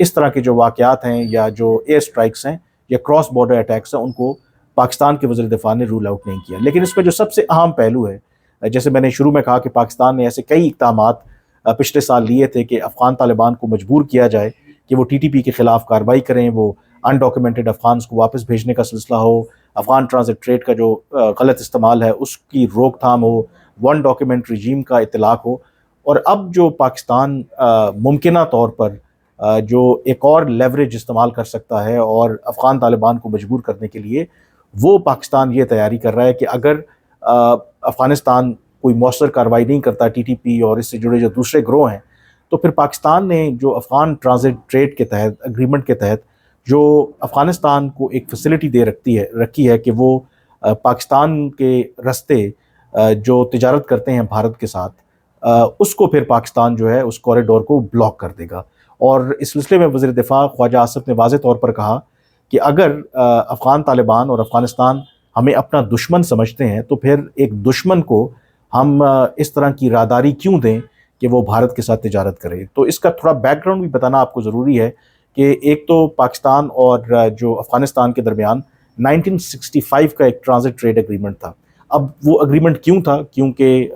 اس طرح کے جو واقعات ہیں یا جو ایئر اسٹرائکس ہیں یا کراس بارڈر اٹیکس ہیں ان کو پاکستان کے وزیر دفاع نے رول آؤٹ نہیں کیا. لیکن اس میں جو سب سے اہم پہلو ہے، جیسے میں نے شروع میں کہا کہ پاکستان نے ایسے کئی اقدامات پچھلے سال لیے تھے کہ افغان طالبان کو مجبور کیا جائے کہ وہ TTP کے خلاف کارروائی کریں، وہ انڈاکیومنٹڈ افغانس کو واپس بھیجنے کا سلسلہ ہو، افغان ٹرانزٹ ٹریڈ کا جو غلط استعمال ہے اس کی روک تھام ہو، ون ڈاکیومنٹ رجیم کا اطلاق ہو. اور اب جو پاکستان ممکنہ طور پر جو ایک اور لیوریج استعمال کر سکتا ہے اور افغان طالبان کو مجبور کرنے کے لیے، وہ پاکستان یہ تیاری کر رہا ہے کہ اگر افغانستان کوئی مؤثر کارروائی نہیں کرتا TTP اور اس سے جڑے جو دوسرے گروہ ہیں، تو پھر پاکستان نے جو افغان ٹرانزٹ ٹریڈ کے تحت اگریمنٹ کے تحت جو افغانستان کو ایک فیسلٹی دے رکھی ہے کہ وہ پاکستان کے رستے جو تجارت کرتے ہیں بھارت کے ساتھ، اس کو پھر پاکستان جو ہے اس کوریڈور کو بلاک کر دے گا. اور اس سلسلے میں وزیر دفاع خواجہ آصف نے واضح طور پر کہا کہ اگر افغان طالبان اور افغانستان ہمیں اپنا دشمن سمجھتے ہیں تو پھر ایک دشمن کو ہم اس طرح کی راہداری کیوں دیں کہ وہ بھارت کے ساتھ تجارت کرے. تو اس کا تھوڑا بیک گراؤنڈ بھی بتانا آپ کو ضروری ہے کہ ایک تو پاکستان اور جو افغانستان کے درمیان 1965 کا ایک ٹرانزٹ ٹریڈ اگریمنٹ تھا. اب وہ اگریمنٹ کیوں تھا؟ کیونکہ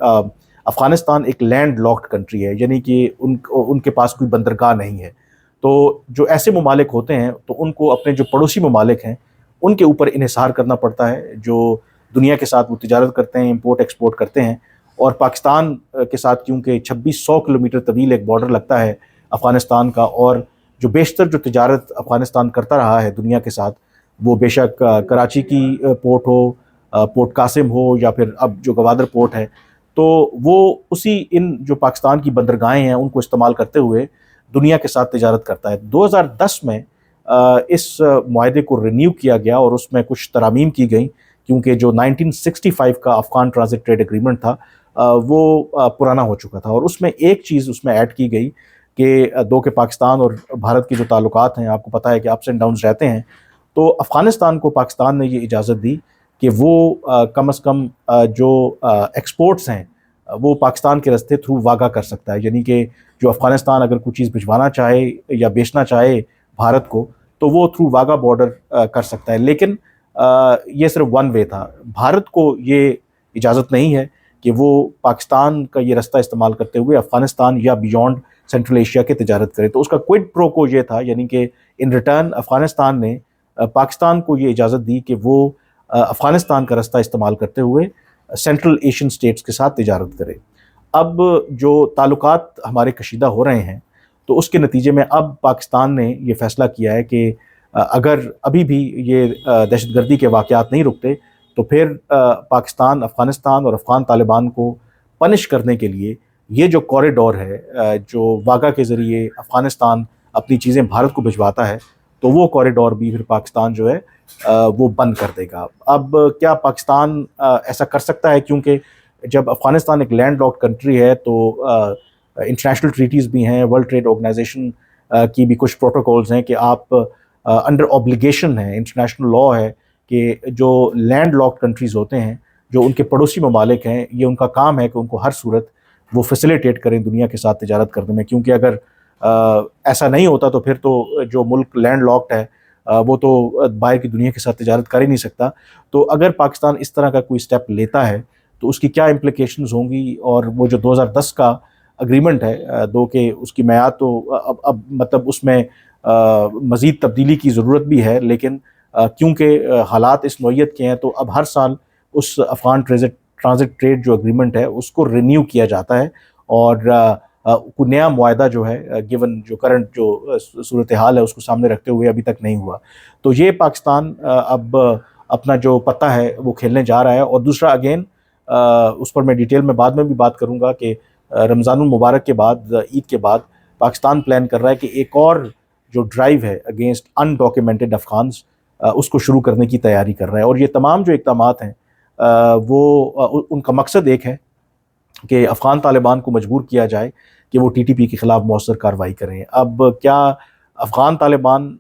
افغانستان ایک لینڈ لاکڈ کنٹری ہے، یعنی کہ ان کے پاس کوئی بندرگاہ نہیں ہے. تو جو ایسے ممالک ہوتے ہیں تو ان کو اپنے جو پڑوسی ممالک ہیں ان کے اوپر انحصار کرنا پڑتا ہے، جو دنیا کے ساتھ وہ تجارت کرتے ہیں، امپورٹ ایکسپورٹ کرتے ہیں. اور پاکستان کے ساتھ کیونکہ 2600 کلومیٹر طویل ایک بارڈر لگتا ہے افغانستان کا، اور جو بیشتر جو تجارت افغانستان کرتا رہا ہے دنیا کے ساتھ، وہ بے شک کراچی کی پورٹ ہو، پورٹ قاسم ہو، یا پھر اب جو گوادر پورٹ ہے، تو وہ ان جو پاکستان کی بندرگاہیں ہیں ان کو استعمال کرتے ہوئے دنیا کے ساتھ تجارت کرتا ہے. 2010 میں اس معاہدے کو رینیو کیا گیا اور اس میں کچھ ترامیم کی گئیں، کیونکہ جو 1965 کا افغان ٹرانزٹ ٹریڈ اگریمنٹ تھا وہ پرانا ہو چکا تھا. اور اس میں ایک چیز اس میں ایڈ کی گئی کہ کہ پاکستان اور بھارت کے جو تعلقات ہیں، آپ کو پتہ ہے کہ اپس اینڈ ڈاؤنز رہتے ہیں، تو افغانستان کو پاکستان نے یہ اجازت دی کہ وہ کم از کم جو ایکسپورٹس ہیں وہ پاکستان کے رستے تھرو واگا کر سکتا ہے. یعنی کہ جو افغانستان اگر کوئی چیز بھجوانا چاہے یا بیچنا چاہے بھارت کو تو وہ تھرو واگا بارڈر کر سکتا ہے. لیکن یہ صرف ون وے تھا. بھارت کو یہ اجازت نہیں ہے کہ وہ پاکستان کا یہ رستہ استعمال کرتے ہوئے افغانستان یا بیونڈ سینٹرل ایشیا کے تجارت کرے. تو اس کا کوئڈ پرو کو یہ تھا، یعنی کہ ان ریٹرن افغانستان نے پاکستان کو یہ اجازت دی کہ وہ افغانستان کا رستہ استعمال کرتے ہوئے سینٹرل ایشین سٹیٹس کے ساتھ تجارت کرے. اب جو تعلقات ہمارے کشیدہ ہو رہے ہیں تو اس کے نتیجے میں اب پاکستان نے یہ فیصلہ کیا ہے کہ اگر ابھی بھی یہ دہشت گردی کے واقعات نہیں رکتے تو پھر پاکستان افغانستان اور افغان طالبان کو پنش کرنے کے لیے یہ جو کوریڈور ہے جو واگا کے ذریعے افغانستان اپنی چیزیں بھارت کو بھجواتا ہے، تو وہ کوریڈور بھی پھر پاکستان جو ہے وہ بند کر دے گا. اب کیا پاکستان ایسا کر سکتا ہے؟ کیونکہ جب افغانستان ایک لینڈ لاکڈ کنٹری ہے تو انٹرنیشنل ٹریٹیز بھی ہیں، ورلڈ ٹریڈ آرگنائزیشن کی بھی کچھ پروٹوکولز ہیں کہ آپ انڈر اوبلیگیشن ہے، انٹرنیشنل لا ہے کہ جو لینڈ لاکڈ کنٹریز ہوتے ہیں، جو ان کے پڑوسی ممالک ہیں، یہ ان کا کام ہے کہ ان کو ہر صورت وہ فیسیلیٹیٹ کریں دنیا کے ساتھ تجارت کرنے میں. کیونکہ اگر ایسا نہیں ہوتا تو پھر تو جو ملک لینڈ لاکڈ ہے وہ تو باہر کی دنیا کے ساتھ تجارت کر ہی نہیں سکتا. تو اگر پاکستان اس طرح کا کوئی سٹیپ لیتا ہے تو اس کی کیا امپلیکیشنز ہوں گی؟ اور وہ جو 2010 کا اگریمنٹ ہے کہ اس کی میعاد تو اب مطلب اس میں مزید تبدیلی کی ضرورت بھی ہے، لیکن کیونکہ حالات اس نوعیت کے ہیں تو اب ہر سال اس افغان ٹرانزٹ ٹریڈ جو اگریمنٹ ہے اس کو رینیو کیا جاتا ہے، اور کوئی نیا معاہدہ جو ہے گیون جو کرنٹ جو صورتحال ہے اس کو سامنے رکھتے ہوئے ابھی تک نہیں ہوا. تو یہ پاکستان اب اپنا جو پتہ ہے وہ کھیلنے جا رہا ہے. اور دوسرا اگین اس پر میں ڈیٹیل میں بعد میں بھی بات کروں گا کہ رمضان المبارک کے بعد، عید کے بعد پاکستان پلان کر رہا ہے کہ ایک اور جو ڈرائیو ہے اگینسٹ انڈاکیومنٹڈ افغانز اس کو شروع کرنے کی تیاری کر رہا ہے. اور یہ تمام جو اقدامات ہیں وہ ان کا مقصد ایک ہے کہ افغان طالبان کو مجبور کیا جائے کہ وہ TTP کے خلاف مؤثر کارروائی کریں. اب کیا افغان طالبان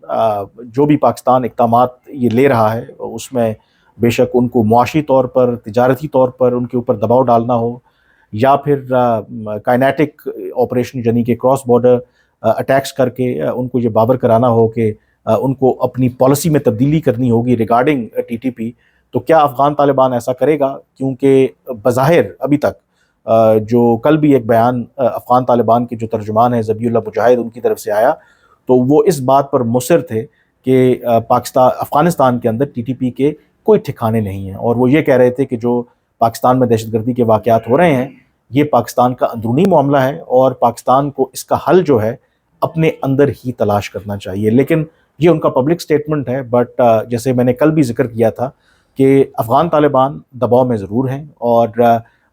جو بھی پاکستان اقدامات یہ لے رہا ہے اس میں بے شک ان کو معاشی طور پر، تجارتی طور پر ان کے اوپر دباؤ ڈالنا ہو، یا پھر کائنیٹک آپریشن یعنی کہ کراس بارڈر اٹیکس کر کے ان کو یہ باور کرانا ہو کہ ان کو اپنی پالیسی میں تبدیلی کرنی ہوگی ریگارڈنگ ٹی ٹی پی، تو کیا افغان طالبان ایسا کرے گا؟ کیونکہ بظاہر ابھی تک جو کل بھی ایک بیان افغان طالبان کے جو ترجمان ہیں ذبیح اللہ مجاہد ان کی طرف سے آیا، تو وہ اس بات پر مصر تھے کہ افغانستان کے اندر ٹی ٹی پی کے کوئی ٹھکانے نہیں ہیں، اور وہ یہ کہہ رہے تھے کہ جو پاکستان میں دہشت گردی کے واقعات ہو رہے ہیں یہ پاکستان کا اندرونی معاملہ ہے، اور پاکستان کو اس کا حل جو ہے اپنے اندر ہی تلاش کرنا چاہیے۔ لیکن یہ ان کا پبلک سٹیٹمنٹ ہے، بٹ جیسے میں نے کل بھی ذکر کیا تھا کہ افغان طالبان دباؤ میں ضرور ہیں، اور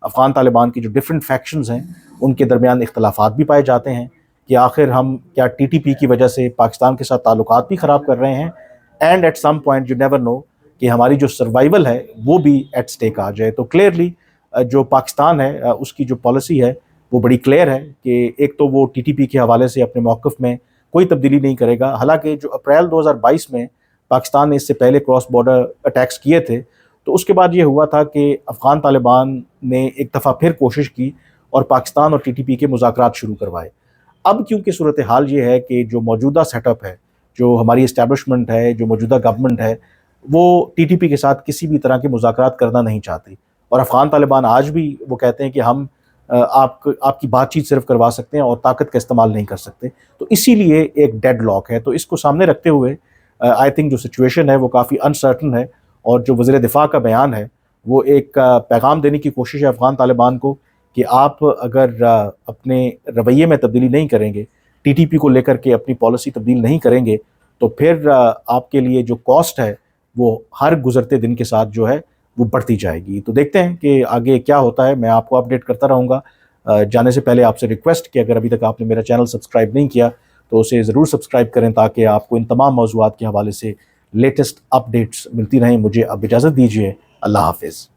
افغان طالبان کی جو ڈفرینٹ فیکشنز ہیں ان کے درمیان اختلافات بھی پائے جاتے ہیں کہ آخر ہم کیا ٹی ٹی پی کی وجہ سے پاکستان کے ساتھ تعلقات بھی خراب کر رہے ہیں، and at some point you never know کہ ہماری جو سروائیول ہے وہ بھی ایٹ سٹیک آ جائے۔ تو کلیئرلی جو پاکستان ہے اس کی جو پالیسی ہے وہ بڑی کلیئر ہے کہ ایک تو وہ ٹی ٹی پی کے حوالے سے اپنے موقف میں کوئی تبدیلی نہیں کرے گا، حالانکہ جو اپریل 2022 میں پاکستان نے اس سے پہلے کراس بارڈر اٹیکس کیے تھے تو اس کے بعد یہ ہوا تھا کہ افغان طالبان نے ایک دفعہ پھر کوشش کی اور پاکستان اور ٹی ٹی پی کے مذاکرات شروع کروائے۔ اب کیونکہ صورتحال یہ ہے کہ جو موجودہ سیٹ اپ ہے، جو ہماری اسٹیبلشمنٹ ہے، جو موجودہ گورنمنٹ ہے، وہ ٹی ٹی پی کے ساتھ کسی بھی طرح کے مذاکرات کرنا نہیں چاہتی، اور افغان طالبان آج بھی وہ کہتے ہیں کہ ہم آپ کی بات چیت صرف کروا سکتے ہیں اور طاقت کا استعمال نہیں کر سکتے، تو اسی لیے ایک ڈیڈ لاک ہے۔ تو اس کو سامنے رکھتے ہوئے آئی تھنک جو سچویشن ہے وہ کافی انسرٹن ہے، اور جو وزیر دفاع کا بیان ہے وہ ایک پیغام دینے کی کوشش ہے افغان طالبان کو کہ آپ اگر اپنے رویے میں تبدیلی نہیں کریں گے، ٹی ٹی پی کو لے کر کے اپنی پالیسی تبدیل نہیں کریں گے، تو پھر آپ کے لیے جو کاسٹ ہے وہ ہر گزرتے دن کے ساتھ جو ہے وہ بڑھتی جائے گی۔ تو دیکھتے ہیں کہ آگے کیا ہوتا ہے، میں آپ کو اپڈیٹ کرتا رہوں گا۔ جانے سے پہلے آپ سے ریکویسٹ کہ اگر ابھی تک آپ نے میرا چینل سبسکرائب نہیں کیا تو اسے ضرور سبسکرائب کریں تاکہ آپ کو ان تمام موضوعات کے حوالے سے لیٹسٹ اپڈیٹس ملتی رہیں۔ مجھے اب اجازت دیجیے، اللہ حافظ۔